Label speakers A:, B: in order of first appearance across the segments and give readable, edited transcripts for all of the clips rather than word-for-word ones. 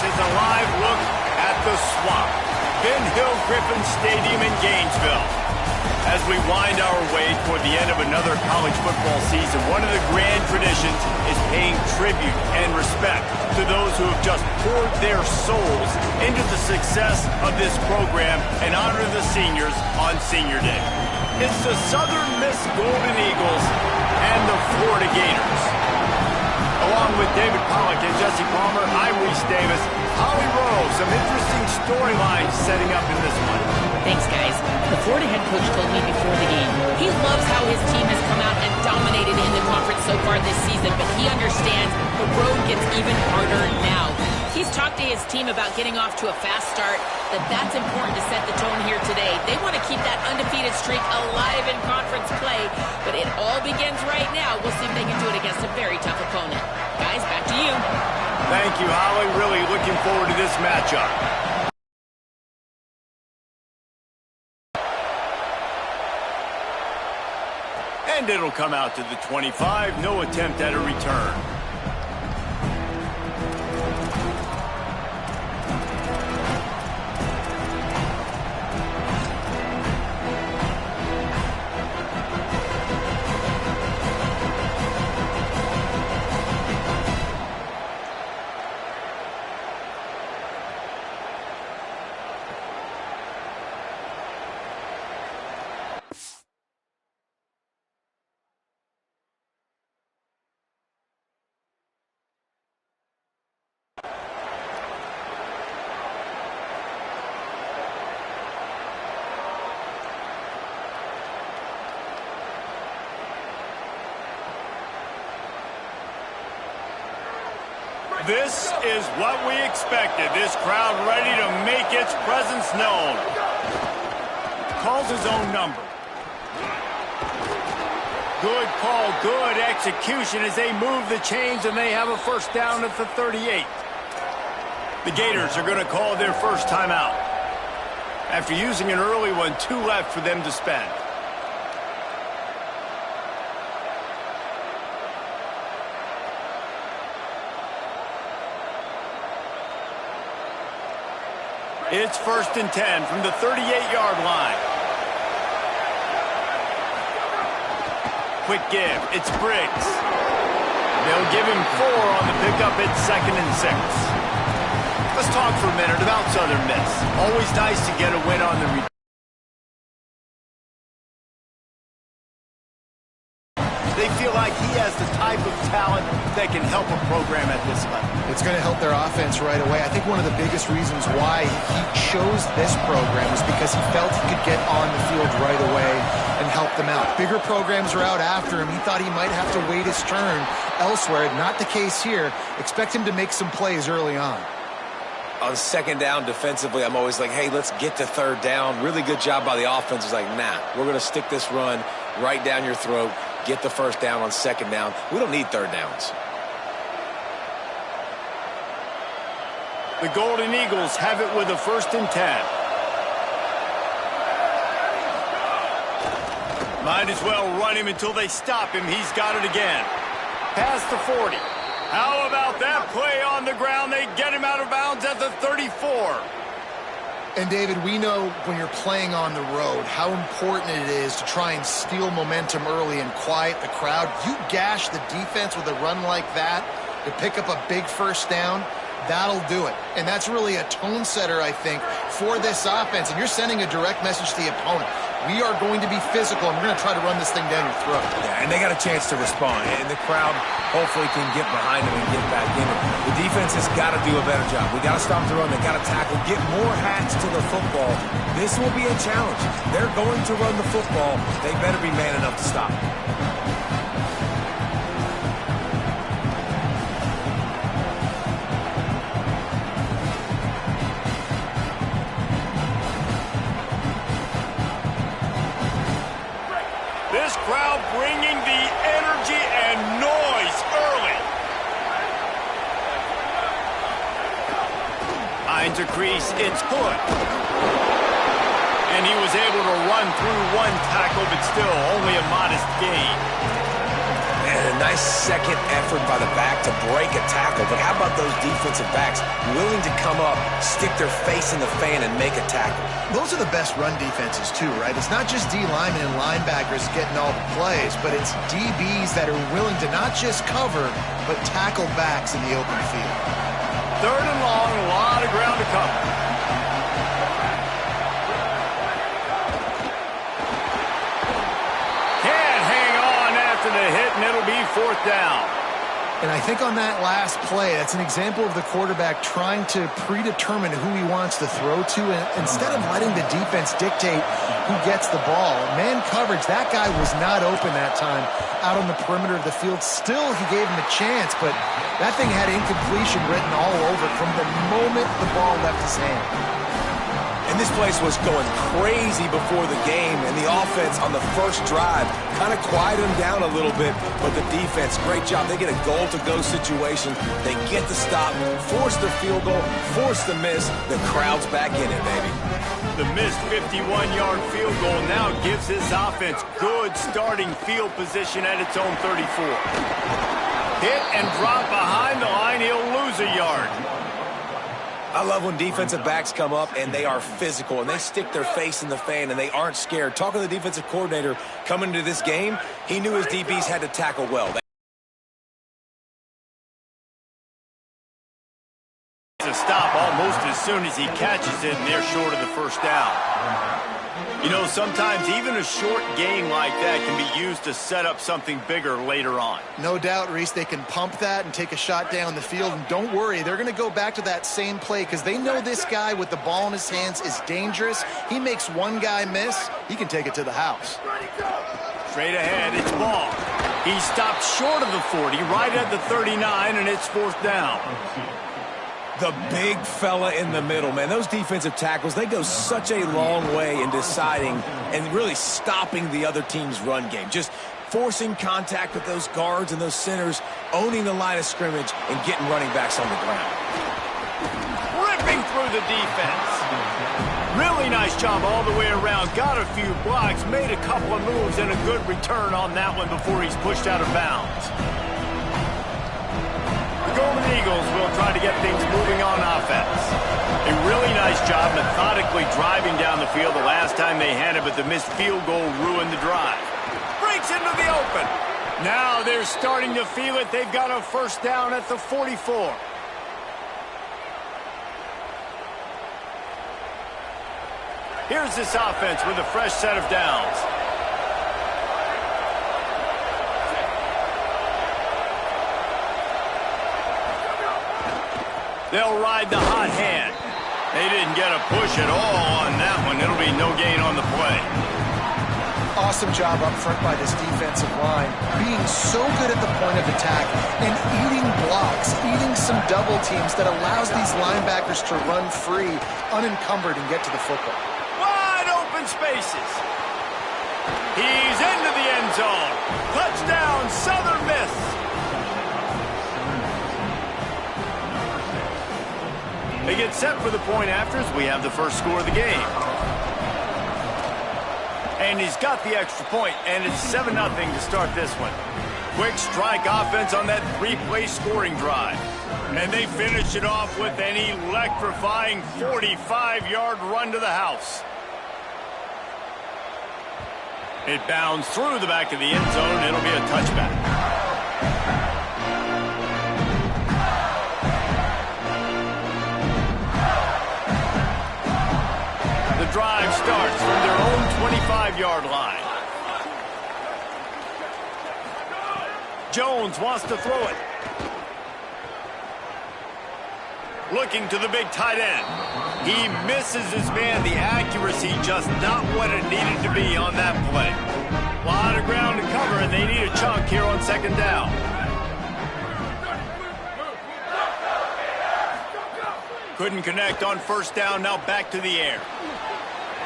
A: is a live look at the Swamp, Ben Hill Griffin Stadium in Gainesville. As we wind our way toward the end of another college football season, one of the grand traditions is paying tribute and respect to those who have just poured their souls into the success of this program and honor the seniors on Senior Day. It's the Southern Miss Golden Eagles and the Florida Gators. Along with David Pollack and Jesse Palmer, I'm Reese Davis. Holly Rowe, some interesting storylines setting up in this one.
B: Thanks, guys. The Florida head coach told me before the game he loves how his team has come out and dominated in the conference so far this season, but he understands the road gets even harder now. He's talked to his team about getting off to a fast start, that's important to set the tone here today. They want to keep that undefeated streak alive in conference play, but it all begins right now. We'll see if they can do it against a very tough opponent. Guys, back to you.
A: Thank you, Holly. Really looking forward to this matchup. And it'll come out to the 25. No attempt at a return. This is what we expected. This crowd ready to make its presence known. Calls his own number. Good call, good execution as they move the chains and they have a first down at the 38. The Gators are going to call their first timeout. After using an early one, 2 left for them to spend. It's 1st and 10 from the 38-yard line. Quick give. It's Briggs. They'll give him 4 on the pickup. It's 2nd and 6. Let's talk for a minute about Southern Miss. Always nice to get a win on the return. They feel like he has the type of talent that can help a program at this level.
C: It's going to help their offense right away. I think one of the biggest reasons why he chose this program is because he felt he could get on the field right away and help them out. Bigger programs are out after him. He thought he might have to wait his turn elsewhere. Not the case here. Expect him to make some plays early on.
D: On 2nd down defensively, I'm always like, hey, let's get to 3rd down. Really good job by the offense. It's like, nah, we're going to stick this run right down your throat. Get the 1st down on 2nd down. We don't need 3rd downs.
A: The Golden Eagles have it with a 1st and 10. Might as well run him until they stop him. He's got it again. Past the 40. How about that play on the ground? They get him out of bounds at the 34.
C: And, David, we know when you're playing on the road how important it is to try and steal momentum early and quiet the crowd. You gash the defense with a run like that to pick up a big 1st down, that'll do it. And that's really a tone setter, I think, for this offense. And you're sending a direct message to the opponent. We are going to be physical, and we're going to try to run this thing down your throat.
D: Yeah, and they got a chance to respond. And the crowd hopefully can get behind them and get back in it. The defense has got to do a better job. We got to stop the run. They got to tackle, get more hats to the football. This will be a challenge. They're going to run the football. They better be man enough to stop.
A: This crowd bringing the energy and noise early. Finds a crease. It's Hood. And he was able to run through 1 tackle, but still only a modest gain.
D: And a nice second effort by the back to break a tackle, but how about those defensive backs willing to come up, stick their face in the fan, and make a tackle?
C: Those are the best run defenses too, right? It's not just D linemen and linebackers getting all the plays, but it's DBs that are willing to not just cover, but tackle backs in the open field.
A: Third and long, a lot of ground to cover. Can't hang on after the hit, and it'll be fourth down.
C: And I think on that last play, that's an example of the quarterback trying to predetermine who he wants to throw to, and instead of letting the defense dictate who gets the ball. Man coverage, that guy was not open that time out on the perimeter of the field. Still, he gave him a chance, but that thing had incompletion written all over it from the moment the ball left his hand.
D: And this place was going crazy before the game, and the offense on the first drive kind of quieted them down a little bit, but the defense, great job. They get a goal-to-go situation. They get the stop, force the field goal, force the miss. The crowd's back in it, baby.
A: The missed 51-yard field goal now gives this offense good starting field position at its own 34. Hit and drop behind the line. He'll lose a yard.
D: I love when defensive backs come up and they are physical and they stick their face in the fan and they aren't scared. Talking to the defensive coordinator coming into this game, he knew his DBs had to tackle well.
A: To stop almost as soon as he catches it, and they're short of the first down. You know, sometimes even a short gain like that can be used to set up something bigger later on.
C: No doubt, Reese, they can pump that and take a shot down the field. And don't worry, they're going to go back to that same play because they know this guy with the ball in his hands is dangerous. He makes one guy miss, he can take it to the house.
A: Straight ahead, it's ball. He stopped short of the 40, right at the 39, and it's fourth down.
D: The big fella in the middle, man. Those defensive tackles, they go such a long way in deciding and really stopping the other team's run game. Just forcing contact with those guards and those centers, owning the line of scrimmage, and getting running backs on the ground.
A: Ripping through the defense. Really nice job all the way around. Got a few blocks, made a couple of moves, and a good return on that one before he's pushed out of bounds. Golden Eagles will try to get things moving on offense. A really nice job methodically driving down the field the last time they had it, but the missed field goal ruined the drive. Breaks into the open. Now they're starting to feel it. They've got a first down at the 44. Here's this offense with a fresh set of downs. They'll ride the hot hand. They didn't get a push at all on that one. It'll be no gain on the play.
C: Awesome job up front by this defensive line, being so good at the point of attack and eating blocks, eating some double teams that allows these linebackers to run free, unencumbered, and get to the football.
A: Wide open spaces. He's into the end zone. Touchdown, Southern Miss. They get set for the point afters. We have the first score of the game. And he's got the extra point, and it's 7-0 to start this one. Quick strike offense on that three-play scoring drive. And they finish it off with an electrifying 45-yard run to the house. It bounds through the back of the end zone. It'll be a touchback. Drive starts from their own 25-yard line. Jones wants to throw it. Looking to the big tight end. He misses his man. The accuracy just not what it needed to be on that play. A lot of ground to cover, and they need a chunk here on second down. Couldn't connect on first down. Now back to the air.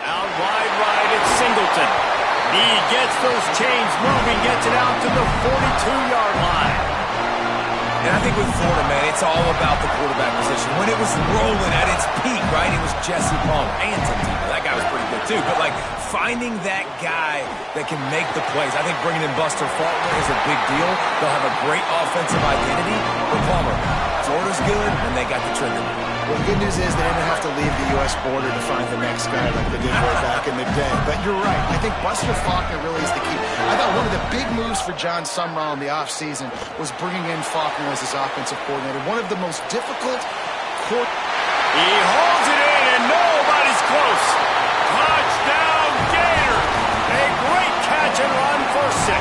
A: Out wide right, it's Singleton. He gets those chains moving, gets it out to the 42-yard line.
D: And And I think with Florida, man, it's all about the quarterback position. When it was rolling at its peak, right, it was Jesse Palmer and Tim Tebow. That guy was pretty good, too. But, like, finding that guy that can make the plays, I think bringing in Buster Faulkner is a big deal. They'll have a great offensive identity. But Palmer, Florida's good, and they got the trigger.
C: Well, the good news is they didn't have to leave the U.S. border to find the next guy like they did way back in the day. But you're right. I think Buster Faulkner really is the key. I thought one of the big moves for John Sumrall in the offseason was bringing in Faulkner as his offensive coordinator. One of the most difficult
A: He holds it in, and nobody's close. Touchdown, Gators. A great catch and run for 6.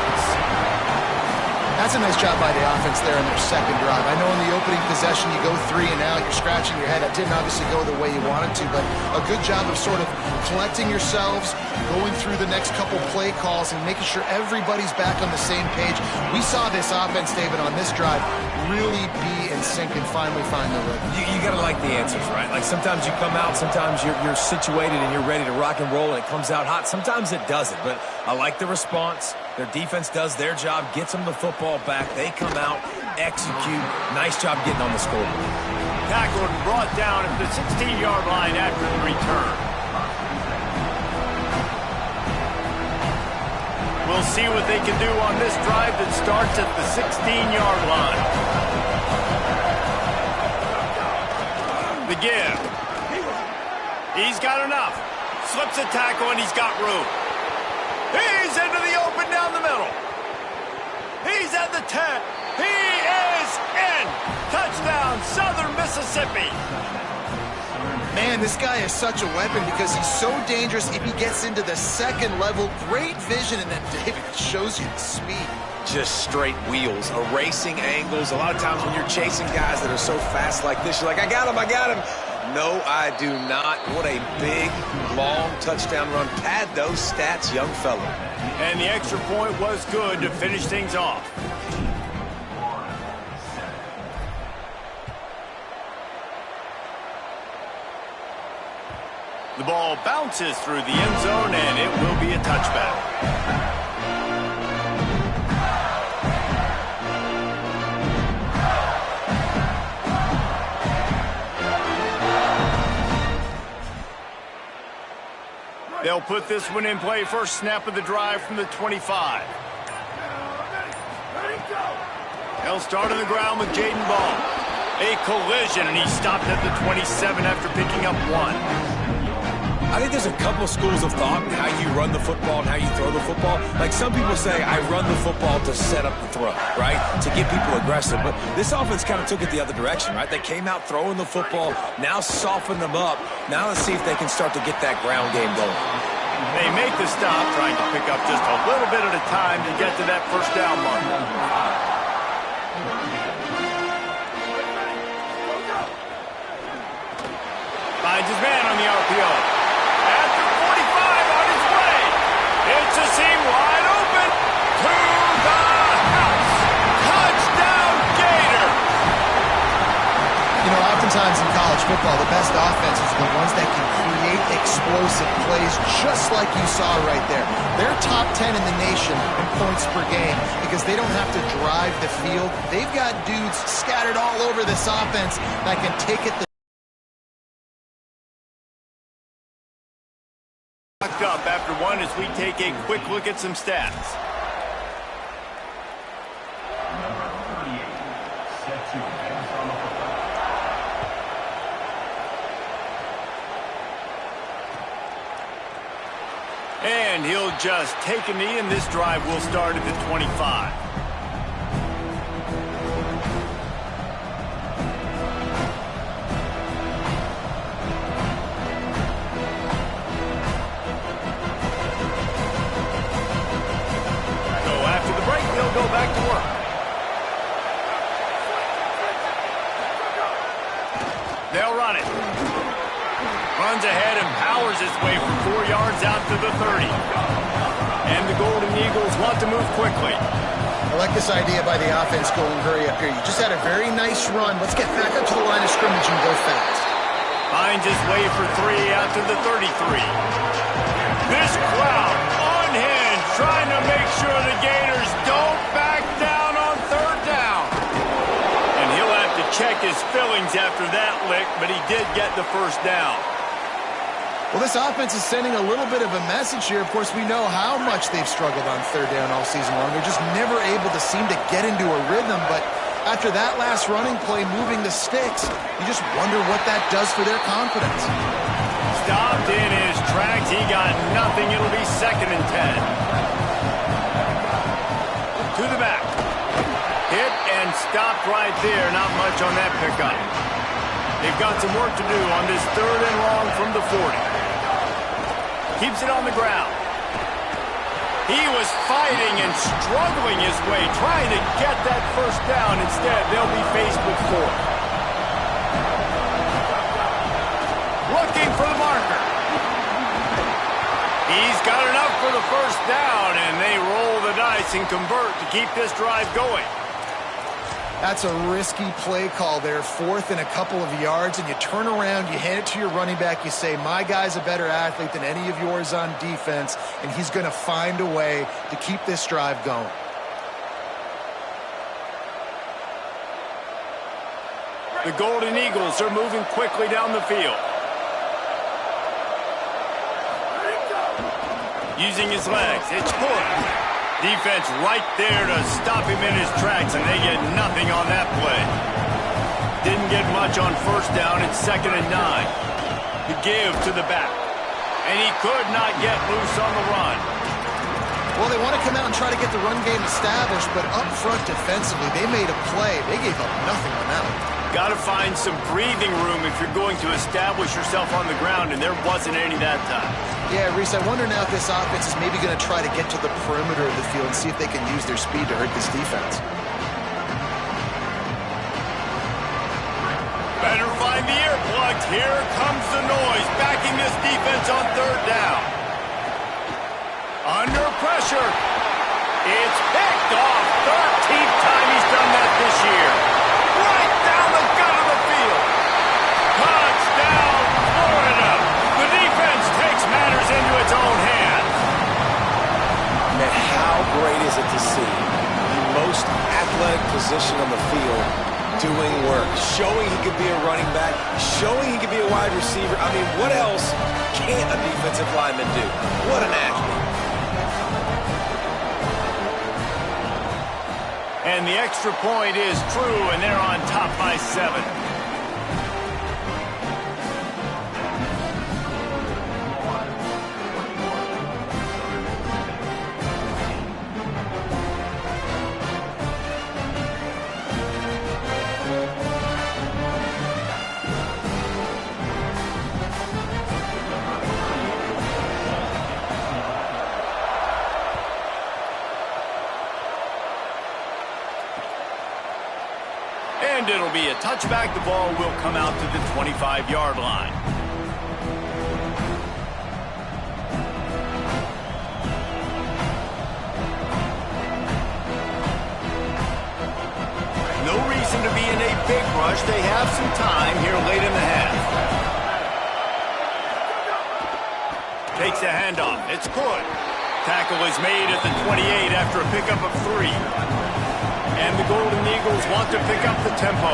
C: That's a nice job by the offense there in their second drive. I know in the opening possession you go 3 and out, you're scratching your head. It didn't obviously go the way you wanted to, but a good job of sort of collecting yourselves, going through the next couple play calls and making sure everybody's back on the same page. We saw this offense, David, on this drive really be in sync and finally find their rhythm.
D: You got to like the answers, right? Like sometimes you come out, sometimes you're situated and you're ready to rock and roll and it comes out hot. Sometimes it doesn't, but I like the response. Their defense does their job, gets them the football back. They come out, execute. Nice job getting on the scoreboard.
A: Tackled and brought down at the 16-yard line after the return. We'll see what they can do on this drive that starts at the 16-yard line. The give. He's got enough. Slips a tackle and he's got room. He's into the open down the middle. He's at the 10. He is in. Touchdown, Southern Mississippi.
C: Man, this guy is such a weapon because he's so dangerous if he gets into the second level. Great vision, and then David shows you the speed.
D: Just straight wheels, erasing angles. A lot of times when you're chasing guys that are so fast like this, you're like, I got him, I got him. No, I do not. What a big, long touchdown run. Pad those stats, young fella.
A: And the extra point was good to finish things off. The ball bounces through the end zone, and it will be a touchback. They'll put this one in play. First snap of the drive from the 25. They'll start on the ground with Jaden Ball. A collision, and he stopped at the 27 after picking up 1.
D: I think there's a couple schools of thought in how you run the football and how you throw the football. Like some people say, I run the football to set up the throw, right? To get people aggressive. But this offense kind of took it the other direction, right? They came out throwing the football, now soften them up. Now let's see if they can start to get that ground game going.
A: They make the stop, trying to pick up just a little bit at a time to get to that first down mark. Finds his man on the RPO. It's a seam wide open to the house. Touchdown, Gator.
C: You know, oftentimes in college football, the best offenses are the ones that can create explosive plays just like you saw right there. They're top 10 in the nation in points per game because they don't have to drive the field. They've got dudes scattered all over this offense that can take it.
A: Up after 1 as we take a quick look at some stats. And he'll just take a knee, and this drive will start at the 25. Go back to work. They'll run it. Runs ahead and powers his way for 4 yards out to the 30. And the Golden Eagles want to move quickly.
C: I like this idea by the offense going hurry up here. You just had a very nice run. Let's get back up to the line of scrimmage and go fast.
A: Finds his way for 3 out to the 33. This crowd unhinged, trying to make sure the Gators don't back down on 3rd down. And check his feelings after that lick, but he did get the first down.
C: Well, this offense is sending a little bit of a message here. Of course, we know how much they've struggled on third down all season long. They're just never able to seem to get into a rhythm, but after that last running play, moving the sticks, you just wonder what that does for their confidence.
A: Stopped in his tracks. He got nothing. It'll be 2nd and 10. To the back. Hit and stopped right there. Not much on that pickup. They've got some work to do on this 3rd and long from the 40. Keeps it on the ground. He was fighting and struggling his way, trying to get that first down. Instead, they'll be faced with 4th. Looking for the marker. He's got enough for the first down, and they roll the dice and convert to keep this drive going.
C: That's a risky play call there, 4th and a couple of yards, and you turn around, you hand it to your running back, you say, my guy's a better athlete than any of yours on defense, and he's going to find a way to keep this drive going.
A: The Golden Eagles are moving quickly down the field. Using his legs, it's good. Defense right there to stop him in his tracks, and they get nothing on that play. Didn't get much on first down. It's 2nd and 9. The give to the back. And he could not get loose on the run.
C: Well, they want to come out and try to get the run game established, but up front defensively, they made a play. They gave up nothing on that one.
A: Got to find some breathing room if you're going to establish yourself on the ground, and there wasn't any that time.
C: Yeah, Reese, I wonder now if this offense is maybe going to try to get to the perimeter of the field and see if they can use their speed to hurt this defense.
A: Better find the earplugs. Here comes the noise, backing this defense on 3rd down. Under pressure. It's picked off. 13th time he's done that this year. Right down the gut of the field. Touchdown, Florida. The defense takes matters into its own hands.
D: Man, how great is it to see the most athletic position on the field doing work, showing he could be a running back, showing he could be a wide receiver. I mean, what else can't a defensive lineman do? What an athlete.
A: And the extra point is true, and they're on top by 7. And it'll be a touchback. The ball will come out to the 25-yard line. No reason to be in a big rush. They have some time here late in the half. Takes a handoff. It's good. Tackle is made at the 28 after a pickup of 3. And the Golden Eagles want to pick up the tempo.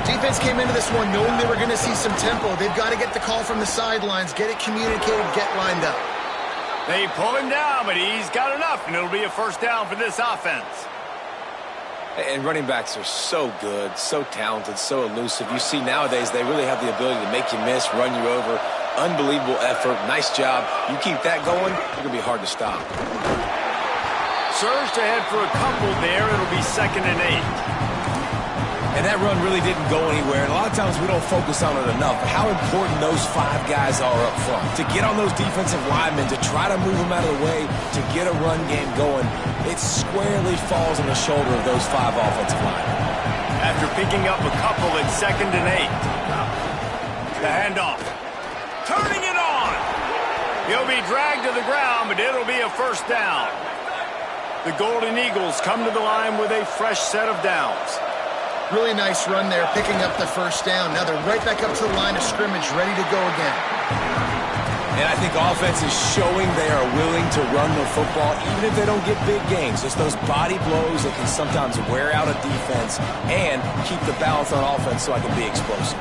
C: Defense came into this one knowing they were going to see some tempo. They've got to get the call from the sidelines, get it communicated, get lined up.
A: They pull him down, but he's got enough, and it'll be a first down for this offense.
D: And running backs are so good, so talented, so elusive. You see nowadays they really have the ability to make you miss, run you over. Unbelievable effort. Nice job. You keep that going, it's going to be hard to stop.
A: Surged ahead for a couple there. It'll be 2nd and 8.
D: And that run really didn't go anywhere. And a lot of times we don't focus on it enough. How important those 5 guys are up front. To get on those defensive linemen, to try to move them out of the way, to get a run game going, it squarely falls on the shoulder of those 5 offensive linemen.
A: After picking up a couple, it's 2nd and 8. The handoff. Turning it on. He'll be dragged to the ground, but it'll be a first down. The Golden Eagles come to the line with a fresh set of downs.
C: Really nice run there, picking up the first down. Now they're right back up to the line of scrimmage, ready to go again.
D: And I think offense is showing they are willing to run the football, even if they don't get big gains. Just those body blows that can sometimes wear out a defense and keep the balance on offense so I can be explosive.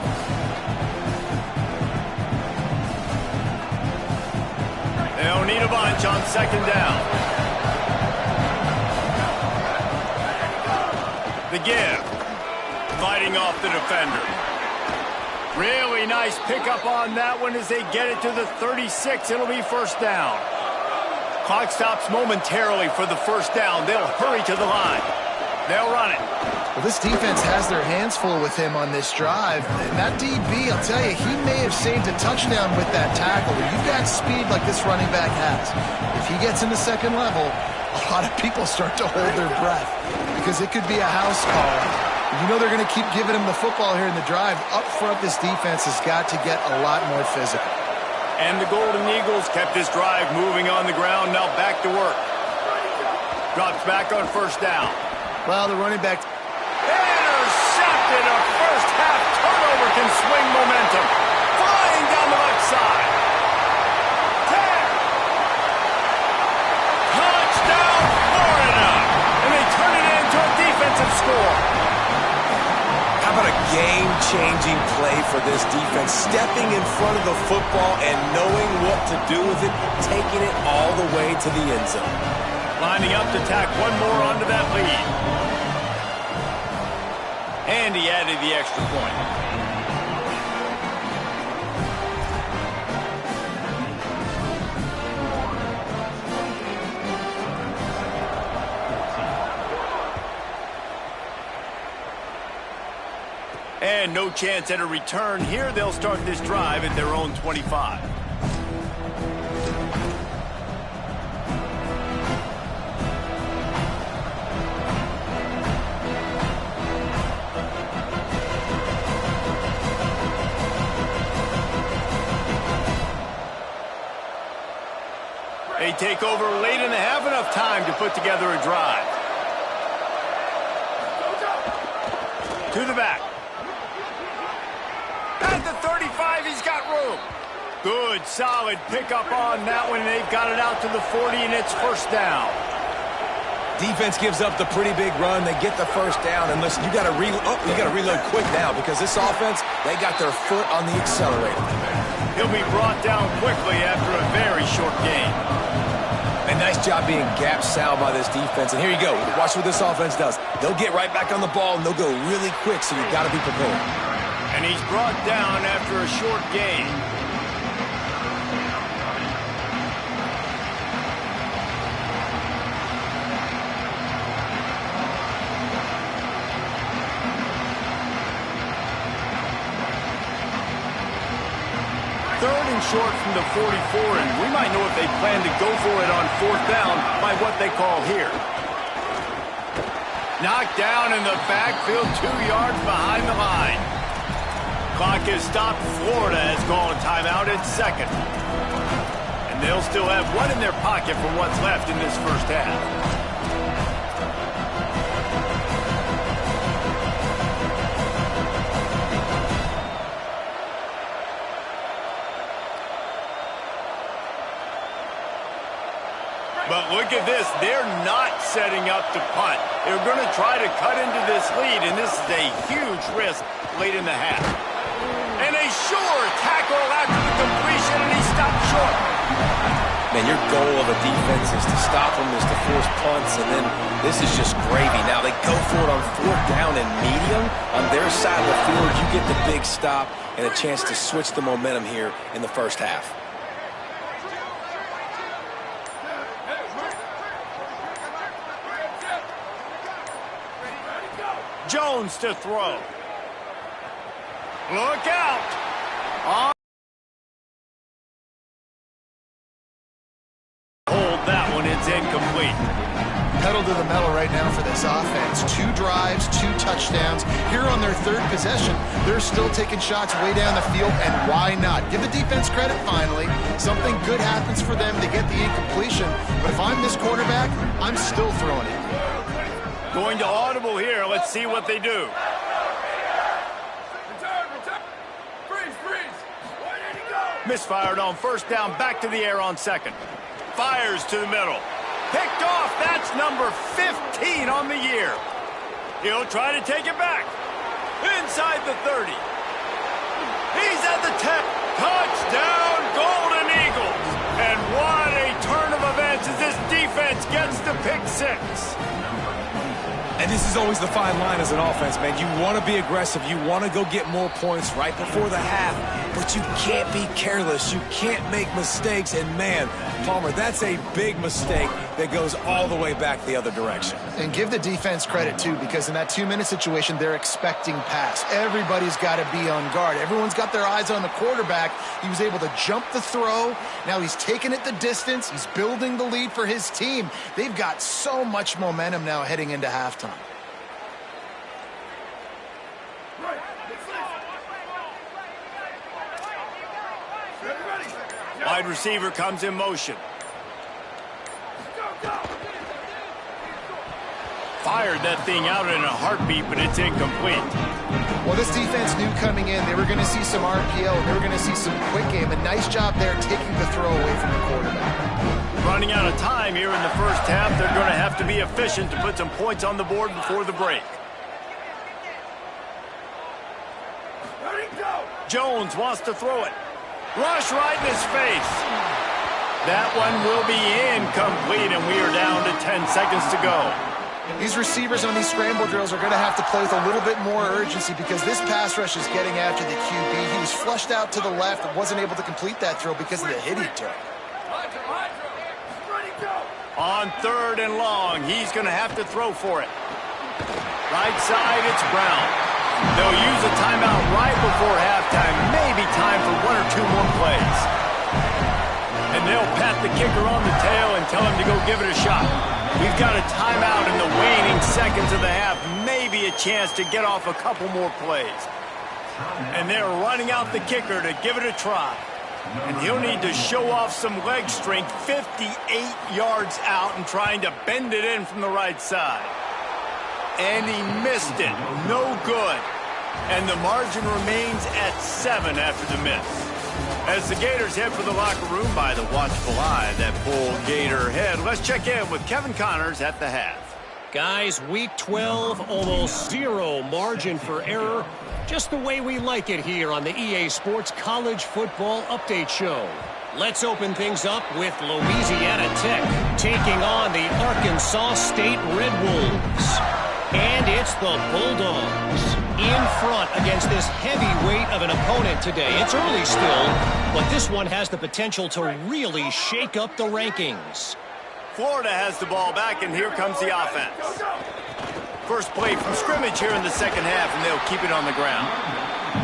A: They'll need a bunch on second down. The give. Fighting off the defender. Really nice pickup on that one as they get it to the 36. It'll be first down. Clock stops momentarily for the first down. They'll hurry to the line. They'll run it.
C: Well, this defense has their hands full with him on this drive. And that DB, I'll tell you, he may have saved a touchdown with that tackle. When you've got speed like this running back has, if he gets in the second level, a lot of people start to hold their breath because it could be a house call. You know they're going to keep giving him the football here in the drive. Up front, this defense has got to get a lot more physical.
A: And the Golden Eagles kept this drive moving on the ground. Now back to work. Drops back on first down.
C: Well, the running back...
A: Intercepted! A first-half turnover can swing momentum. Flying down the left side. 10. Touchdown, Florida! And they turn it into a defensive score.
D: How about a game-changing play for this defense? Stepping in front of the football and knowing what to do with it, taking it all the way to the end zone.
A: Lining up to tack one more onto that lead. And he added the extra point. And no chance at a return here. They'll start this drive at their own 25. They take over late in the half, enough time to put together a drive. To the back. At the 35, he's got room. Good, solid pickup on that one. They've got it out to the 40, and it's first down.
D: Defense gives up the pretty big run. They get the first down, and listen, you got to reload quick now because this offense, they got their foot on the accelerator.
A: He'll be brought down quickly after a very short game.
D: A nice job being gap sound by this defense. And here you go. Watch what this offense does. They'll get right back on the ball, and they'll go really quick, so you've got to be prepared.
A: And he's brought down after a short gain. Third and short from the 44, and we might know if they plan to go for it on fourth down by what they call here. Knocked down in the backfield, 2 yards behind the line. Clock is stopped. Florida has called a timeout at second. And they'll still have one in their pocket for what's left in this first half. But look at this. They're not setting up to punt. They're going to try to cut into this lead, and this is a huge risk late in the half. And a sure tackle after the completion, and he stopped short.
D: Man, your goal of a defense is to stop them, is to force punts, and then this is just gravy. Now they go for it on fourth down and medium. On their side of the field, you get the big stop and a chance to switch the momentum here in the first half.
A: Jones to throw. Look out. Hold that one. It's incomplete.
C: Pedal to the metal right now for this offense. 2 drives, 2 touchdowns. Here on their third possession, they're still taking shots way down the field, and why not? Give the defense credit finally. Something good happens for them to get the incompletion, but if I'm this quarterback, I'm still throwing it.
A: Going to audible here. Let's see what they do.
E: Return. Freeze. Where did he go?
A: Misfired on first down, back to the air on second. Fires to the middle. Picked off, that's number 15 on the year. He'll try to take it back. Inside the 30. He's at the 10. Touchdown, Golden Eagles. And what a turn of events as this defense gets the pick six.
D: And this is always the fine line as an offense, man. You want to be aggressive. You want to go get more points right before the half. But you can't be careless. You can't make mistakes. And, man, Palmer, that's a big mistake that goes all the way back the other direction.
C: And give the defense credit, too, because in that 2-minute situation, they're expecting pass. Everybody's got to be on guard. Everyone's got their eyes on the quarterback. He was able to jump the throw. Now he's taking it the distance. He's building the lead for his team. They've got so much momentum now heading into halftime.
A: Wide receiver comes in motion. Fired that thing out in a heartbeat, but it's incomplete.
C: Well, this defense knew coming in they were going to see some RPO. They were going to see some quick game. A nice job there taking the throw away from the quarterback.
A: Running out of time here in the first half. They're going to have to be efficient to put some points on the board before the break. Jones wants to throw it. Rush right in his face. That one will be incomplete, and we are down to 10 seconds to go.
C: These receivers on these scramble drills are going to have to play with a little bit more urgency because this pass rush is getting after the QB. He was flushed out to the left and wasn't able to complete that throw because of the hit he took.
A: On 3rd and long, he's going to have to throw for it. Right side, it's Brown. They'll use a timeout right before halftime. Maybe time for 1 or 2 more plays. And they'll pat the kicker on the tail and tell him to go give it a shot. We've got a timeout in the waning seconds of the half. Maybe a chance to get off a couple more plays. And they're running out the kicker to give it a try. And he'll need to show off some leg strength 58 yards out and trying to bend it in from the right side. And he missed it. No good. And the margin remains at 7 after the miss. As the Gators head for the locker room by the watchful eye that Bull Gator head, let's check in with Kevin Connors at the half.
E: Guys, week 12, almost 0 margin for error. Just the way we like it here on the EA Sports College Football Update Show. Let's open things up with Louisiana Tech taking on the Arkansas State Red Wolves. And it's the Bulldogs in front against this heavyweight of an opponent today. It's early still, but this one has the potential to really shake up the rankings.
A: Florida has the ball back, and here comes the offense. First play from scrimmage here in the second half, and they'll keep it on the ground.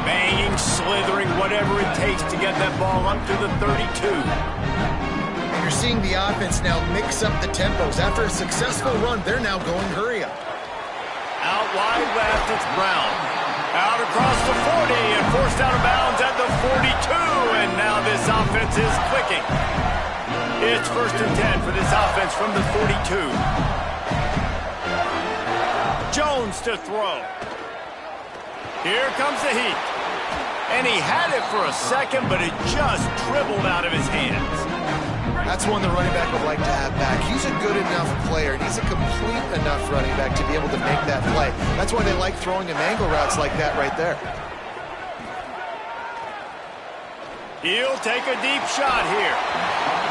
A: Banging, slithering, whatever it takes to get that ball up to the 32.
C: And you're seeing the offense now mix up the tempos. After a successful run, they're now going hurry up.
A: Out wide left, it's Brown. Out across the 40 and forced out of bounds at the 42. And now this offense is clicking. It's 1st and 10 for this offense from the 42. Jones to throw. Here comes the heat. And he had it for a second, but it just dribbled out of his hands.
C: That's one the running back would like to have back. He's a good enough player, and he's a complete enough running back to be able to make that play. That's why they like throwing him angle routes like that right there.
A: He'll take a deep shot here.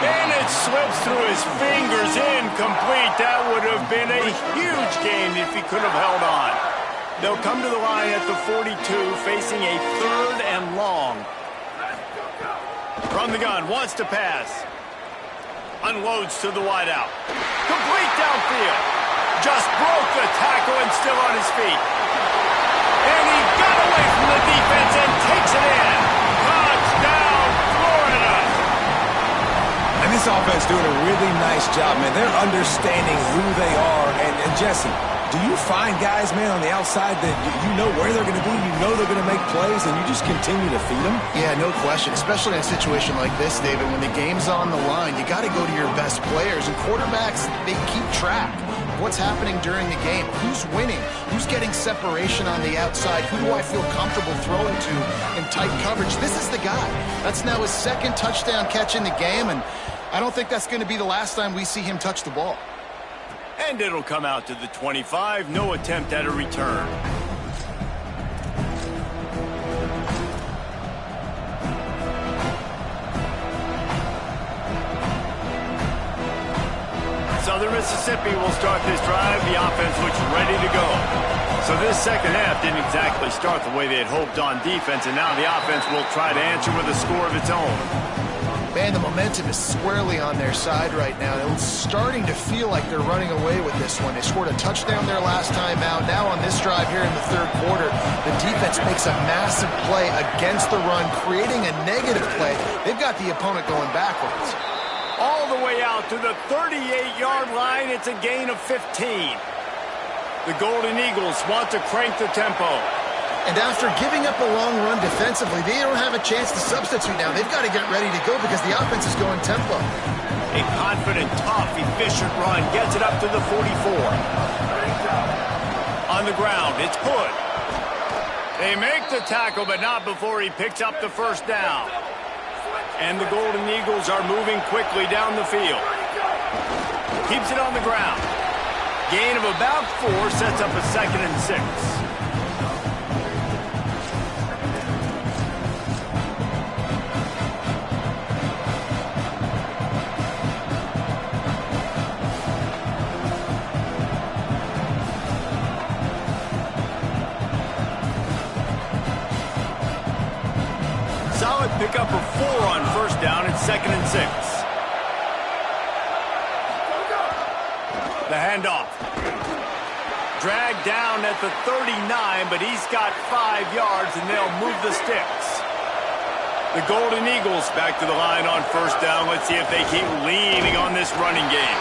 A: And it slips through his fingers, incomplete. That would have been a huge game if he could have held on. They'll come to the line at the 42, facing a 3rd and long. From the gun, wants to pass. Unloads to the wideout. Complete downfield. Just broke the tackle and still on his feet. And he got away from the defense and takes it in. Touchdown, Florida.
D: And this offense doing a really nice job, man. They're understanding who they are. And Jesse, do you find guys, man, on the outside that you know where they're going to be, you know they're going to make plays, and you just continue to feed them?
C: Yeah, no question, especially in a situation like this, David. When the game's on the line, you got to go to your best players, and quarterbacks, they keep track. what's happening during the game. Who's winning? Who's getting separation on the outside? Who do I feel comfortable throwing to in tight coverage? This is the guy. That's now his second touchdown catch in the game, and I don't think that's going to be the last time we see him touch the ball.
A: And it'll come out to the 25. No attempt at a return. Southern Mississippi will start this drive. The offense looks ready to go. So this second half didn't exactly start the way they had hoped on defense, and now the offense will try to answer with a score of its own.
C: Man, the momentum is squarely on their side right now. It's starting to feel like they're running away with this one. They scored a touchdown their last time out. Now on this drive here in the third quarter, the defense makes a massive play against the run, creating a negative play. They've got the opponent going backwards.
A: All the way out to the 38-yard line. It's a gain of 15. The Golden Eagles want to crank the tempo.
C: And after giving up a long run defensively, they don't have a chance to substitute now. They've got to get ready to go because the offense is going tempo.
A: A confident, tough, efficient run gets it up to the 44. On the ground, it's Hood. They make the tackle, but not before he picks up the first down. And the Golden Eagles are moving quickly down the field. Keeps it on the ground. Gain of about 4 sets up a 2nd and 6. Solid pickup of 4 on first down and 2nd and 6. The handoff. Dragged down at the 39, but he's got 5 yards, and they'll move the sticks. The Golden Eagles back to the line on first down. Let's see if they keep leaning on this running game.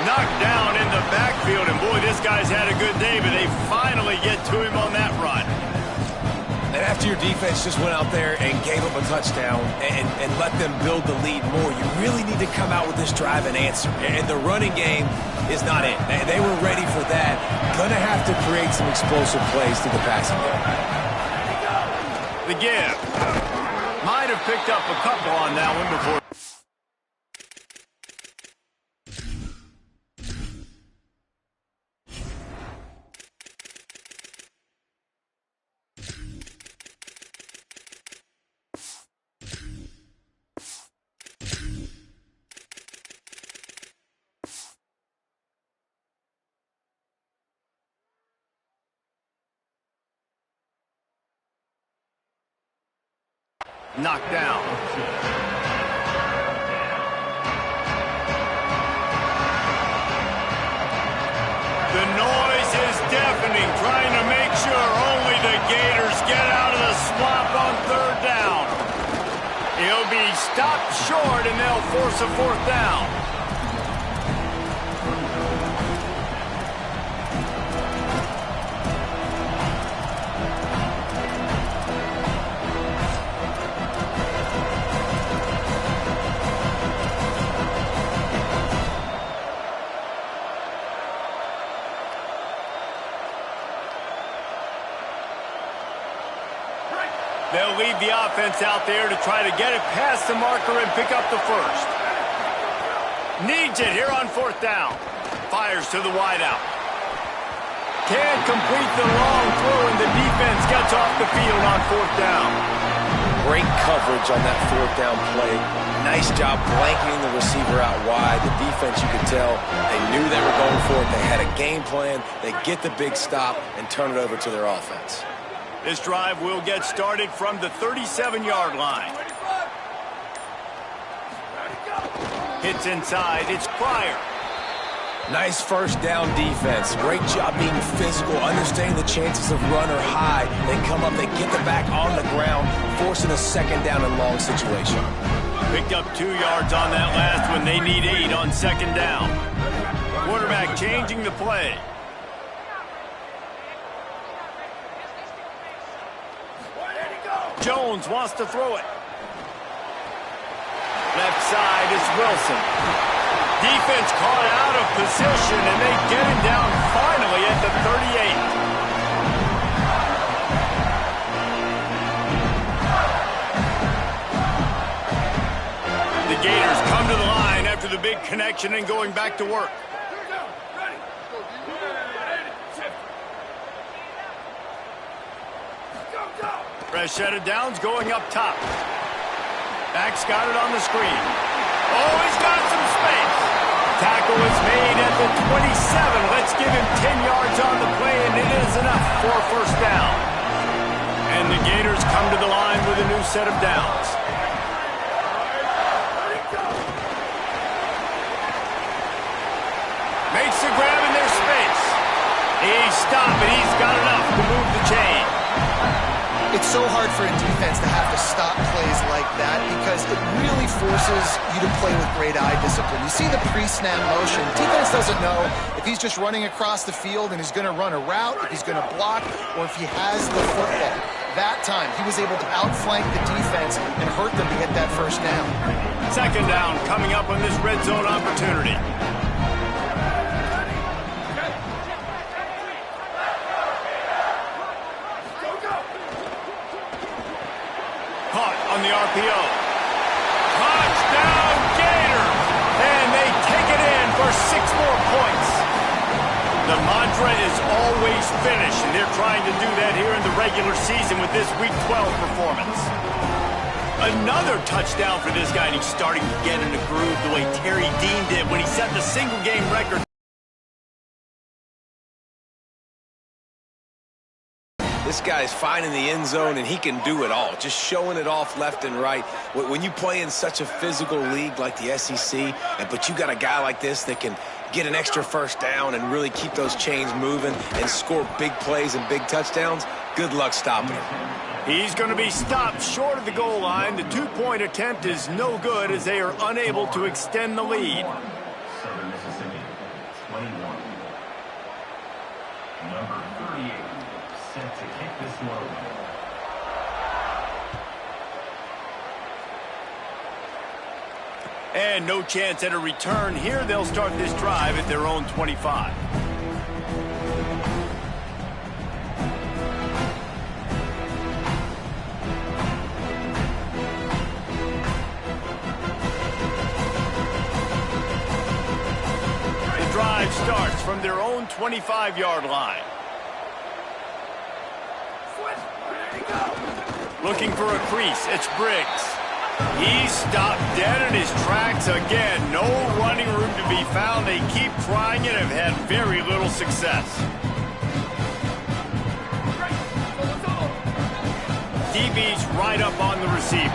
A: Knocked down in the backfield, and boy, this guy's had a good day, but they finally get to him on that run.
D: And after your defense just went out there and gave up a touchdown and let them build the lead more, you really need to come out with this drive and answer. And the running game is not it. They were ready for that. Gonna have to create some explosive plays through the passing game.
A: The give. Might have picked up a couple on that one before. Knocked down. The noise is deafening, trying to make sure only the Gators get out of the swamp on third down. He'll be stopped short, and they'll force a 4th down. They'll leave the offense out there to try to get it past the marker and pick up the first. Needs it here on 4th down. Fires to the wideout. Can't complete the long throw, and the defense gets off the field on 4th down.
D: Great coverage on that 4th down play. Nice job blanketing the receiver out wide. The defense, you could tell, they knew they were going for it. They had a game plan. They get the big stop and turn it over to their offense.
A: This drive will get started from the 37-yard line. Hits inside. It's Pryor.
D: Nice first down defense. Great job being physical, understanding the chances of run or high. They come up, they get the back on the ground, forcing a 2nd down and long situation.
A: Picked up 2 yards on that last one. They need 8 on 2nd down. Quarterback changing the play. Jones wants to throw it. Left side is Wilson. Defense caught out of position, and they get him down finally at the 38. The Gators come to the line after the big connection and going back to work. Fresh set of downs going up top. Back's got it on the screen. Oh, he's got some space. Tackle is made at the 27. Let's give him 10 yards on the play, and it is enough for a first down. And the Gators come to the line with a new set of downs. Makes the grab in their space. He's stopped, and he's got enough to move the chain.
C: It's so hard for a defense to have to stop plays like that because it really forces you to play with great eye discipline. You see the pre-snap motion. Defense doesn't know if he's just running across the field and he's going to run a route, if he's going to block, or if he has the football. That time, he was able to outflank the defense and hurt them to get that first down.
A: Second down coming up on this red zone opportunity. On the RPO. Touchdown Gators! And they take it in for 6 more points. The mantra is always finish, and they're trying to do that here in the regular season with this Week 12 performance. Another touchdown for this guy, and he's starting to get in a groove the way Terry Dean did when he set the single-game record.
D: This guy's finding the end zone, and he can do it all, just showing it off left and right. When you play in such a physical league like the SEC, but you got a guy like this that can get an extra first down and really keep those chains moving and score big plays and big touchdowns, good luck stopping him.
A: He's going to be stopped short of the goal line. The 2-point attempt is no good as they are unable to extend the lead.
F: Southern Mississippi, 21. Number 38. Set to kick this one away.
A: And no chance at a return here. They'll start this drive at their own 25. The drive starts from their own 25-yard line. Looking for a crease, it's Briggs. He's stopped dead in his tracks again. No running room to be found. They keep trying it and have had very little success. DB's right up on the receivers.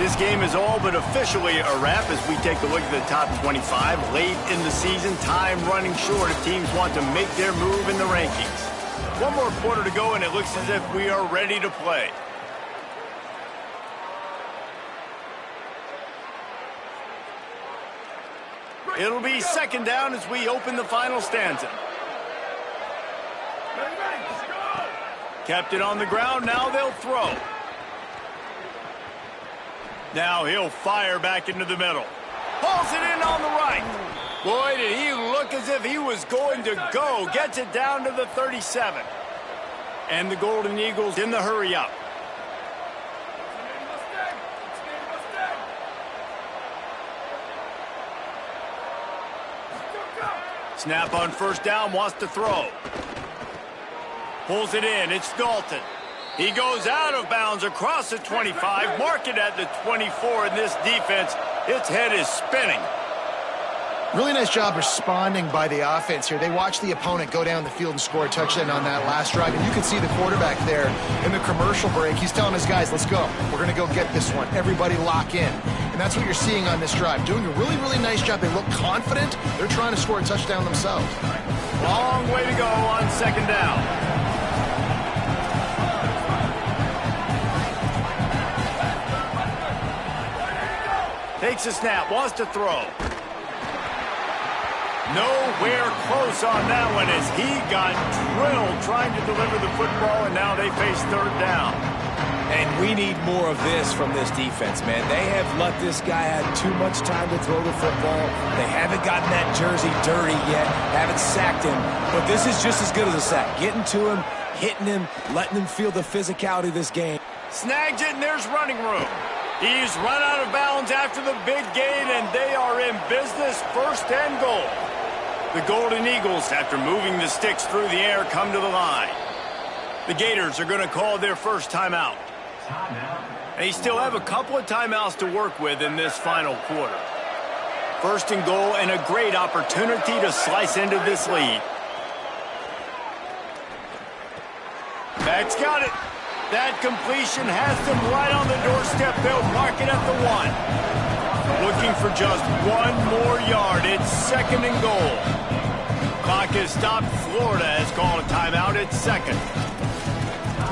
A: This game is all but officially a wrap as we take a look at the top 25. Late in the season, time running short if teams want to make their move in the rankings. One more quarter to go, and it looks as if we are ready to play. It'll be second down as we open the final stanza. Kept it on the ground, now they'll throw. Now he'll fire back into the middle. Pulls it in on the right. Boy, did he look as if he was going to go. Gets it down to the 37. And the Golden Eagles in the hurry up. Snap on first down, wants to throw. Pulls it in, it's Dalton. He goes out of bounds across the 25, mark it at the 24, and this defense, its head is spinning.
C: Really nice job responding by the offense here. They watched the opponent go down the field and score a touchdown on that last drive, and you can see the quarterback there in the commercial break. He's telling his guys, let's go. We're going to go get this one. Everybody lock in. And that's what you're seeing on this drive. Doing a really, really nice job. They look confident. They're trying to score a touchdown themselves.
A: Long way to go on second down. Takes a snap, wants to throw. Nowhere close on that one as he got drilled trying to deliver the football, and now they face third down.
D: And we need more of this from this defense, man. They have let this guy have too much time to throw the football. They haven't gotten that jersey dirty yet, haven't sacked him. But this is just as good as a sack. Getting to him, hitting him, letting him feel the physicality of this game.
A: Snags it, and there's running room. He's run out of bounds after the big gain, and they are in business, 1st and goal. The Golden Eagles, after moving the sticks through the air, come to the line. The Gators are going to call their first timeout. They still have a couple of timeouts to work with in this final quarter. 1st and goal, and a great opportunity to slice into this lead. Max got it. That completion has them right on the doorstep. They'll mark it at the 1. Looking for just 1 more yard. It's 2nd and goal. Clock is stopped. Florida has called a timeout. It's 2nd.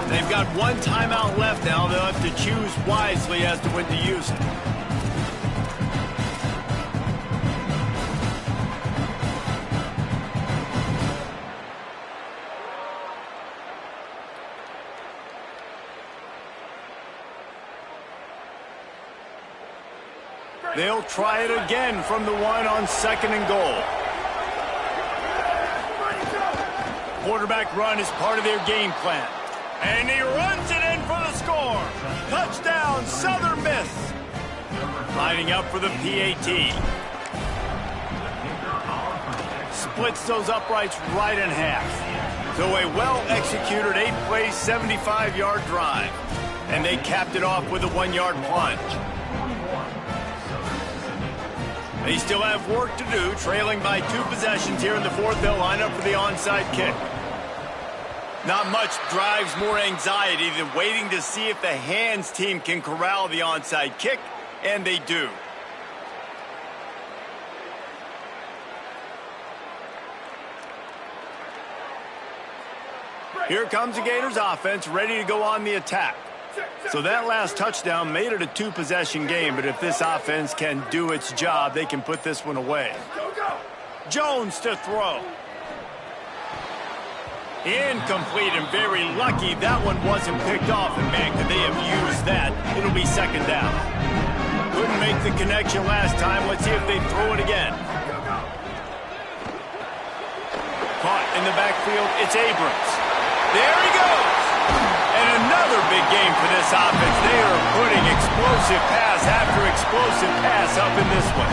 A: They've got 1 timeout left now. They'll have to choose wisely as to when to use it. They'll try it again from the 1 on 2nd and goal. Quarterback run is part of their game plan. And he runs it in for the score. Touchdown, Southern Miss. Lining up for the PAT. Splits those uprights right in half. So a well-executed 8-play, 75-yard drive. And they capped it off with a 1-yard plunge. They still have work to do, trailing by 2 possessions here in the 4th. They'll line up for the onside kick. Not much drives more anxiety than waiting to see if the hands team can corral the onside kick, and they do. Here comes the Gators offense, ready to go on the attack. So that last touchdown made it a 2-possession game, but if this offense can do its job, they can put this one away. Jones to throw. Incomplete, and very lucky that one wasn't picked off, and man, could they have used that. It'll be 2nd down. Couldn't make the connection last time. Let's see if they throw it again. Caught in the backfield, it's Abrams. There he goes. And another big game for this offense. They are putting explosive pass after explosive pass up in this one.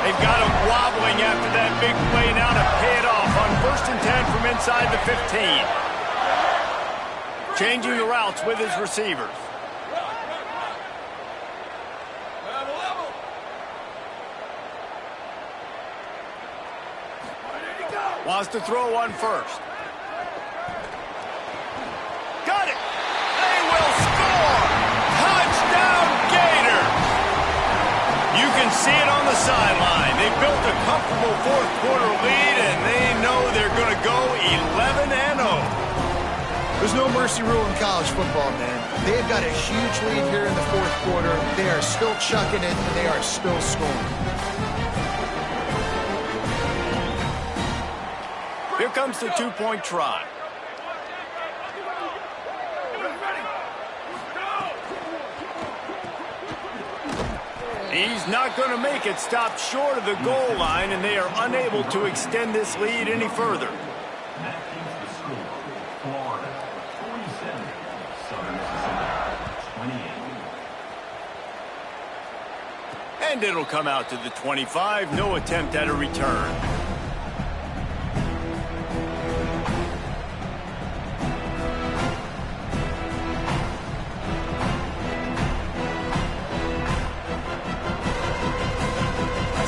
A: They've got him wobbling after that big play now to pay it off on 1st and 10 from inside the 15. Changing the routes with his receivers. Wants to throw on 1st. Got it. They will score. Touchdown, Gator. You can see it on the sideline. They built a comfortable 4th quarter lead, and they know they're going to go 11-0.
C: There's no mercy rule in college football, man. They've got a huge lead here in the 4th quarter. They are still chucking it, and they are still scoring.
A: Here comes the 2-point try. He's not going to make it. Stopped short of the goal line, and they are unable to extend this lead any further.
F: That keeps the score. Florida 47, Southern Mississippi 28.
A: And it'll come out to the 25. No attempt at a return.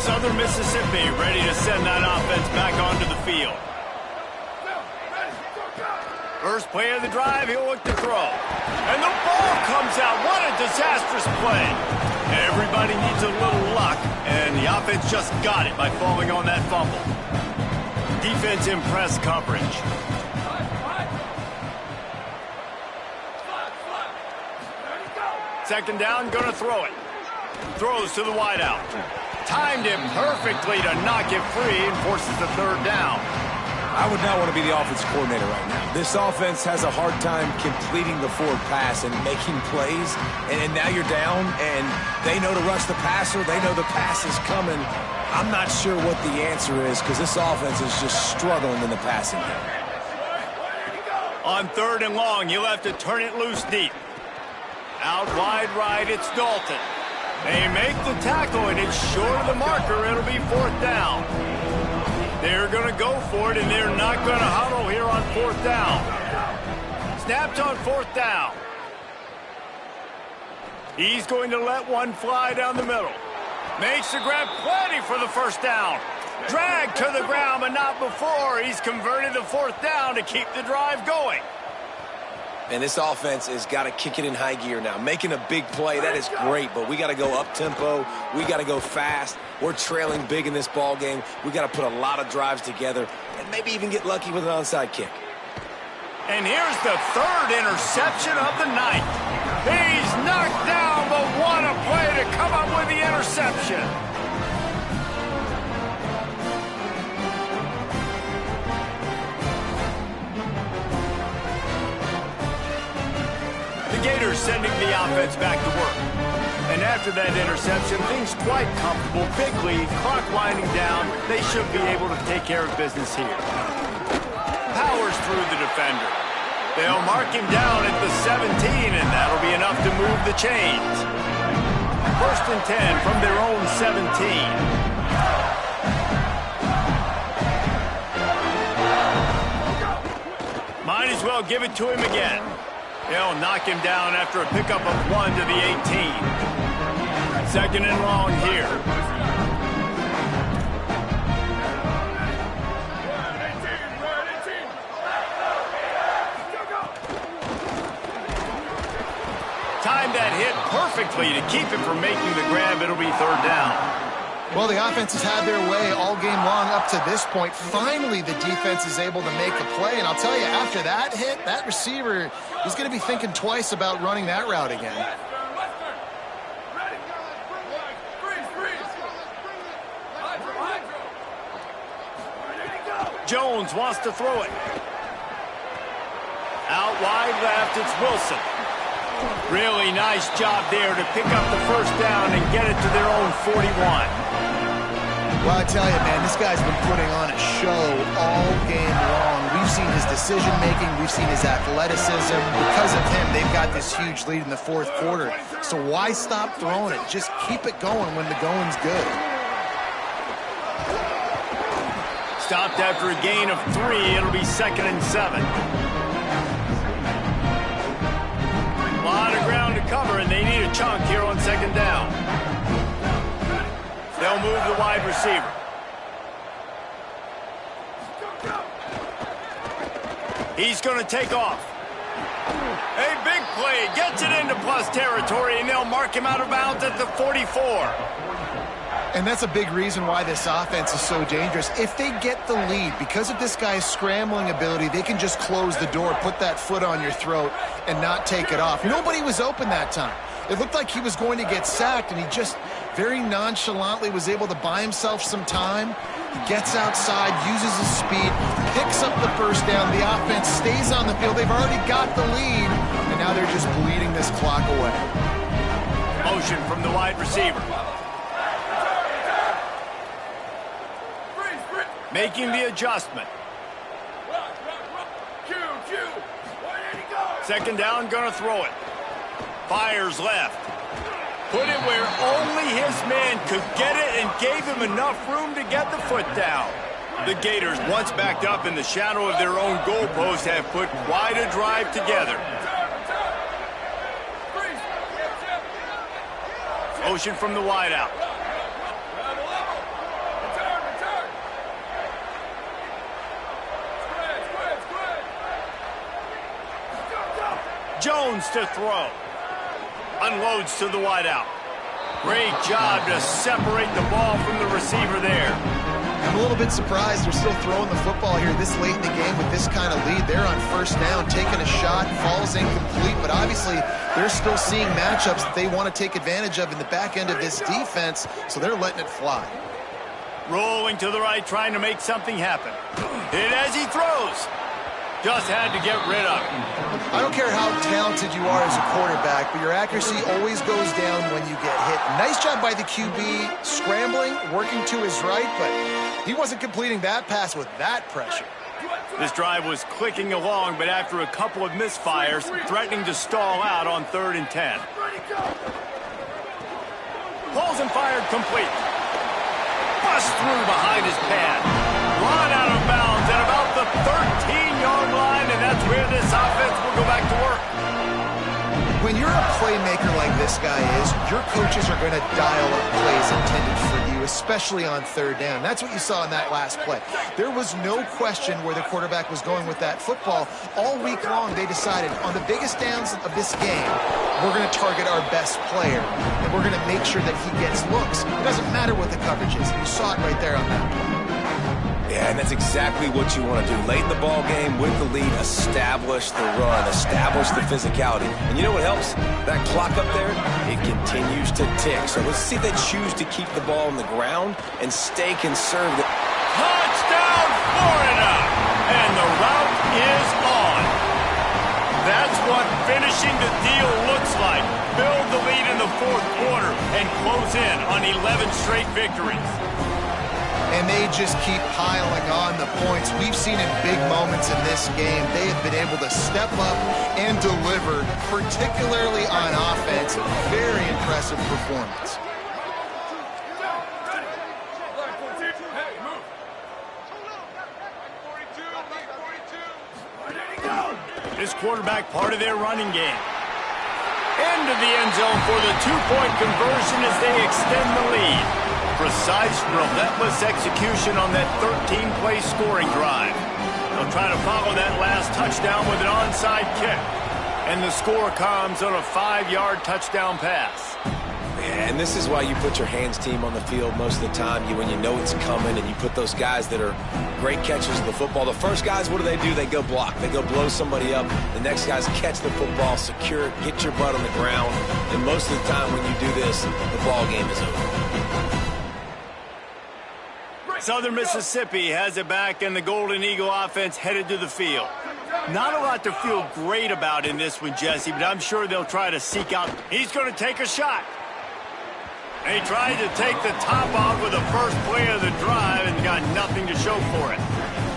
A: Southern Mississippi ready to send that offense back onto the field. First play of the drive, he'll look to throw. And the ball comes out. What a disastrous play. Everybody needs a little luck, and the offense just got it by falling on that fumble. Defense in press coverage. Second down, gonna throw it. Throws to the wideout. Timed it perfectly to knock it free and forces the 3rd down.
D: I would not want to be the offensive coordinator right now. This offense has a hard time completing the forward pass and making plays. And now you're down, and they know to rush the passer. They know the pass is coming. I'm not sure what the answer is because this offense is just struggling in the passing game.
A: On 3rd and long, you'll have to turn it loose deep. Out wide right, it's Dalton. They make the tackle, and it's short of the marker. It'll be 4th down. They're going to go for it, and they're not going to huddle here on 4th down. Snapped on 4th down. He's going to let one fly down the middle. Makes the grab, plenty for the 1st down. Dragged to the ground, but not before. He's converted the 4th down to keep the drive going.
D: And this offense has got to kick it in high gear now. Making a big play, that is great, but we got to go up-tempo. We got to go fast. We're trailing big in this ball game. We got to put a lot of drives together and maybe even get lucky with an onside kick.
A: And here's the 3rd interception of the night. He's knocked down, but what a play to come up with the interception. The Gators sending the offense back to work. And after that interception, things quite comfortable. Big lead, clock winding down. They should be able to take care of business here. Powers through the defender. They'll mark him down at the 17, and that'll be enough to move the chains. 1st and 10 from their own 17. Might as well give it to him again. They'll knock him down after a pickup of 1 to the 18. 2nd and long here. Timed that hit perfectly to keep it from making the grab. It'll be 3rd down.
C: Well, the offense has had their way all game long up to this point. Finally, the defense is able to make a play. And I'll tell you, after that hit, that receiver is going to be thinking twice about running that route again.
A: Jones wants to throw it. Out wide left, it's Wilson. Really nice job there to pick up the 1st down and get it to their own 41.
C: Well, I tell you, man, this guy's been putting on a show all game long. We've seen his decision-making. We've seen his athleticism. Because of him, they've got this huge lead in the 4th quarter. So why stop throwing it? Just keep it going when the going's good.
A: Stopped after a gain of 3. It'll be 2nd and 7. A lot of ground to cover, and they need a chunk here on 2nd down. They'll move the wide receiver. He's going to take off. A big play, gets it into plus territory, and they'll mark him out of bounds at the 44.
C: And that's a big reason why this offense is so dangerous. If they get the lead, because of this guy's scrambling ability, they can just close the door, put that foot on your throat, and not take it off. Nobody was open that time. It looked like he was going to get sacked, and he just very nonchalantly was able to buy himself some time. He gets outside, uses his speed, picks up the 1st down. The offense stays on the field. They've already got the lead, and now they're just bleeding this clock away.
A: Motion from the wide receiver. Making the adjustment. 2nd down, gonna throw it. Fires left. Put it where only his man could get it and gave him enough room to get the foot down. The Gators, once backed up in the shadow of their own goalpost, have put quite a drive together. Motion from the wideout. Jones to throw. Unloads to the wideout. Great job to separate the ball from the receiver there.
C: I'm a little bit surprised they're still throwing the football here this late in the game with this kind of lead. They're on 1st down, taking a shot, falls incomplete, but obviously they're still seeing matchups that they want to take advantage of in the back end of this defense, so they're letting it fly.
A: Rolling to the right, trying to make something happen. Hit as he throws. Just had to get rid of it.
C: I don't care how talented you are as a quarterback, but your accuracy always goes down when you get hit. Nice job by the QB scrambling, working to his right, but he wasn't completing that pass with that pressure.
A: This drive was clicking along, but after a couple of misfires, threatening to stall out on 3rd and 10. Pulls and fired complete. Bust through behind his pad. Run out of bounds at about the 13-yard line, and that's where this offense will go back to work.
C: When you're a playmaker like this guy is, your coaches are going to dial up plays intended for you, especially on 3rd down. That's what you saw in that last play. There was no question where the quarterback was going with that football. All week long, they decided on the biggest downs of this game, we're going to target our best player, and we're going to make sure that he gets looks. It doesn't matter what the coverage is. You saw it right there on that play.
D: Yeah, and that's exactly what you want to do. Late in the ball game with the lead, establish the run, establish the physicality. And you know what helps? That clock up there, it continues to tick. So let's see if they choose to keep the ball on the ground and stay conservative.
A: Touchdown, Florida! And the route is on. That's what finishing the deal looks like. Build the lead in the 4th quarter and close in on 11 straight victories.
C: And they just keep piling on the points. We've seen in big moments in this game, they have been able to step up and deliver, particularly on offense. Very impressive performance.
A: This quarterback part of their running game. Into the end zone for the 2-point conversion as they extend the lead. Precise, relentless execution on that 13-play scoring drive. They'll try to follow that last touchdown with an onside kick. And the score comes on a 5-yard touchdown pass.
D: And this is why you put your hands team on the field most of the time. When you know it's coming, and you put those guys that are great catchers of the football. The first guys, what do? They go block. They go blow somebody up. The next guys catch the football, secure it, get your butt on the ground. And most of the time when you do this, the ball game is over.
A: Southern Mississippi has it back, and the Golden Eagle offense headed to the field. Not a lot to feel great about in this one, Jesse, but I'm sure they'll try to seek out. He's going to take a shot. He tried to take the top off with the first play of the drive and got nothing to show for it.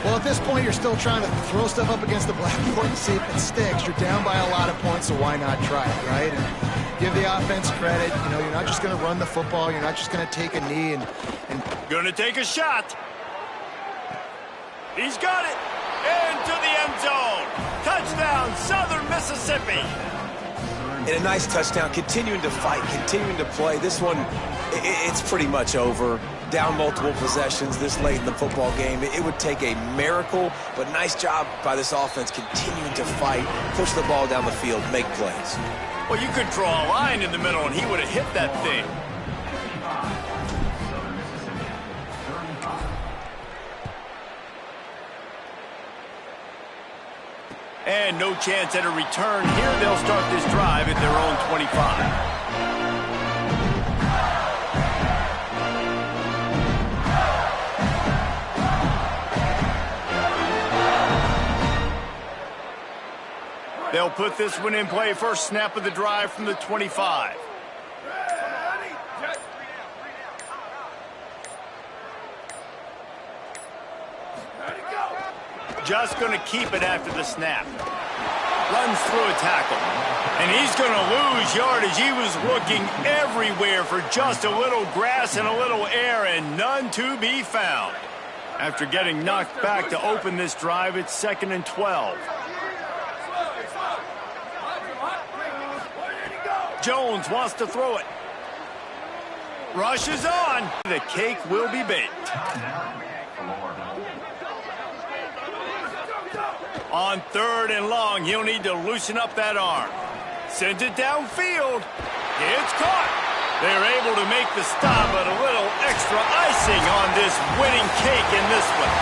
C: Well, at this point, you're still trying to throw stuff up against the blackboard and see if it sticks. You're down by a lot of points, so why not try it, right? And give the offense credit. You know, you're not just going to run the football. You're not just going to take a knee and
A: going to take a shot. He's got it. Into the end zone. Touchdown, Southern Mississippi.
D: And a nice touchdown, continuing to fight, continuing to play. This one, it's pretty much over. Down multiple possessions this late in the football game. It would take a miracle, but nice job by this offense continuing to fight, push the ball down the field, make plays.
A: Well, you could draw a line in the middle, and he would have hit that thing. And no chance at a return here. They'll start this drive at their own 25. They'll put this one in play. First snap of the drive from the 25. Just going to keep it after the snap. Runs through a tackle. And he's going to lose yardage. He was looking everywhere for just a little grass and a little air, and none to be found. After getting knocked back to open this drive, it's 2nd and 12. Jones wants to throw it. Rushes on. The cake will be baked. On 3rd and long, he'll need to loosen up that arm. Sends it downfield. It's caught. They're able to make the stop, but a little extra icing on this winning cake in this one.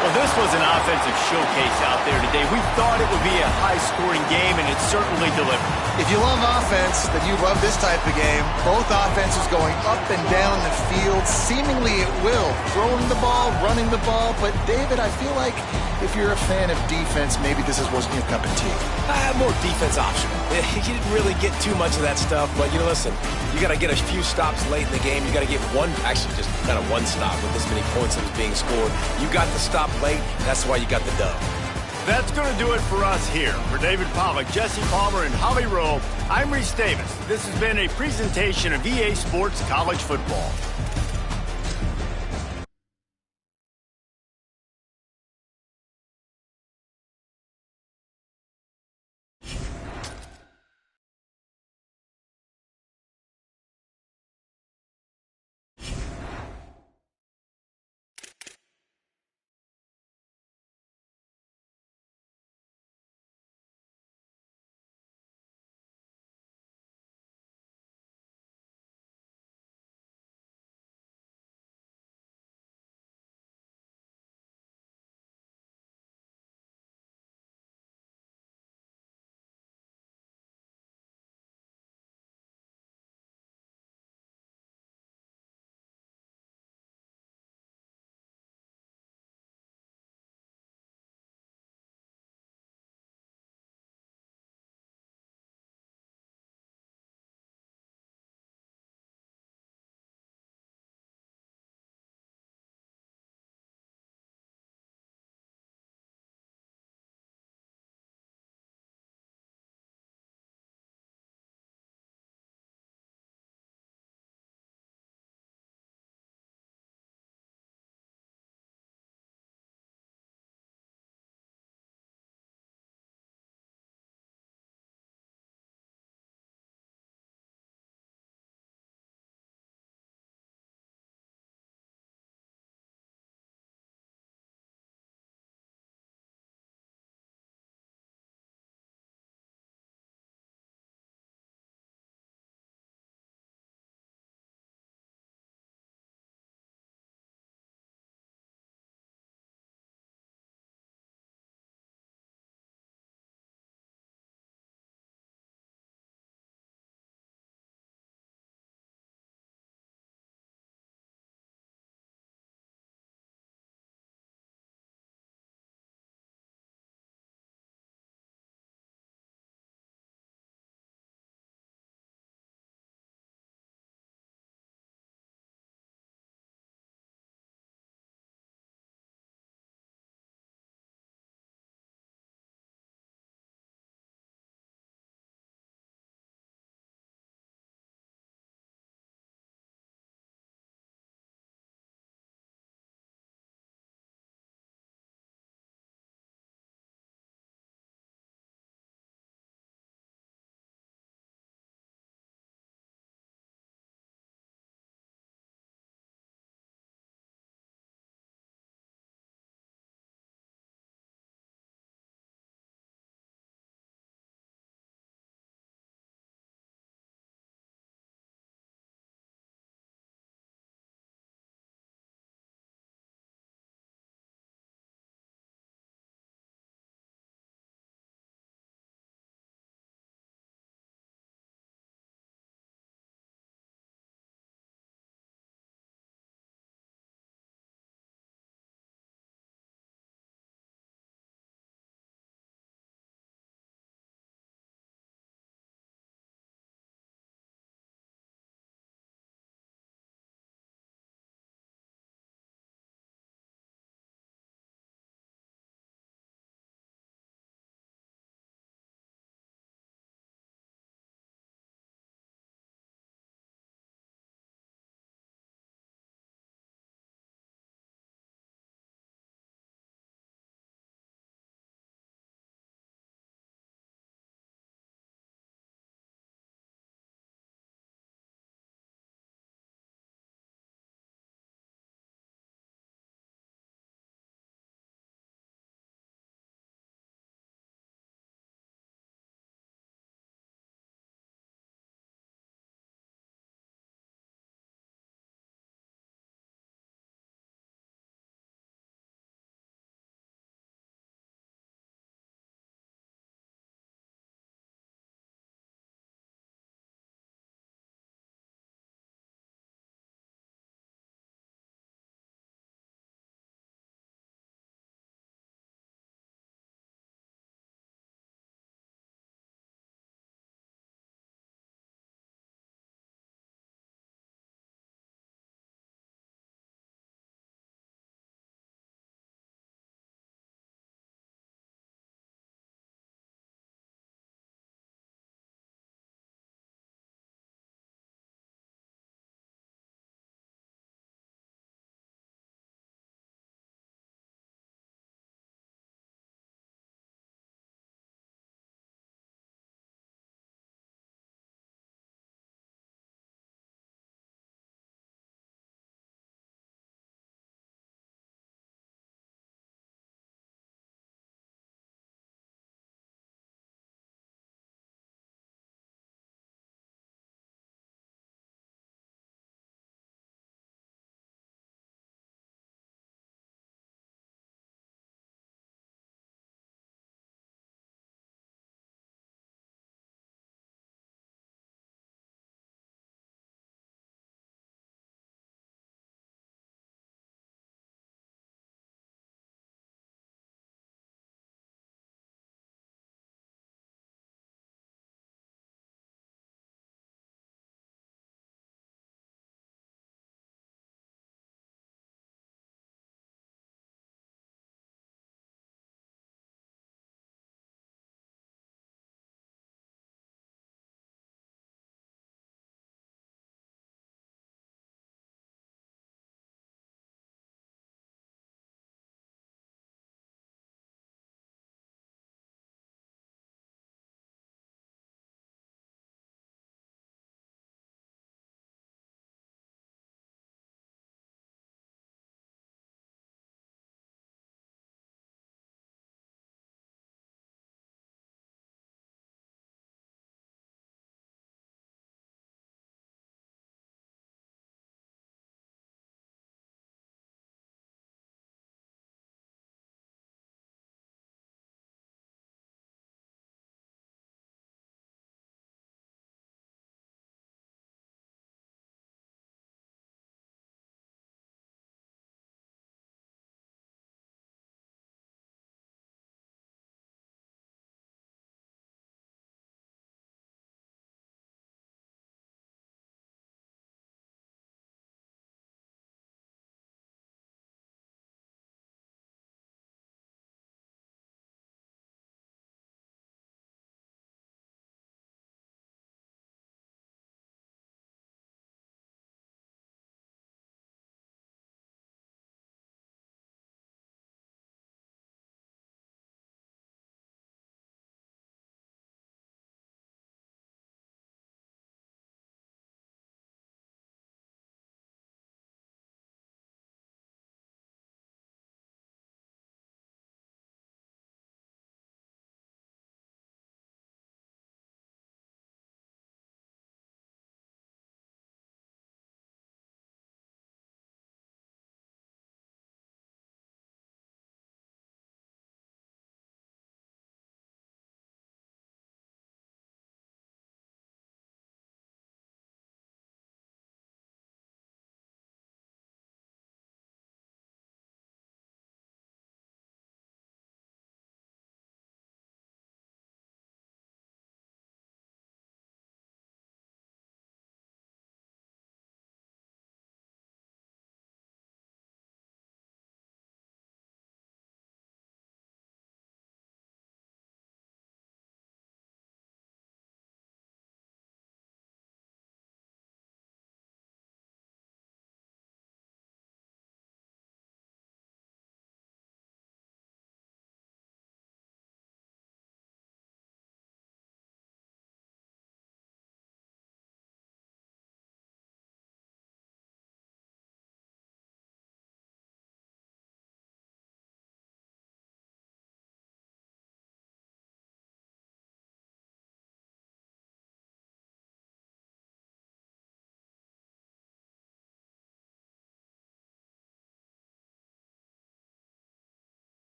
A: Well, this was an offensive showcase out there today. We thought it would be a high-scoring game, and it certainly delivered.
C: If you love offense, then you love this type of game. Both offenses going up and down the field, seemingly at will. Throwing the ball, running the ball. But, David, I feel like if you're a fan of defense, maybe this wasn't your cup of tea.
D: I have more defense optional. You didn't really get too much of that stuff, but, listen, you got to get a few stops late in the game. You got to get just kind of one stop with this many points that was being scored. You got the stop late. That's why you got the dub.
A: That's going to do it for us here. For David Pollack, Jesse Palmer, and Holly Rowe, I'm Reese Davis. This has been a presentation of EA Sports College Football.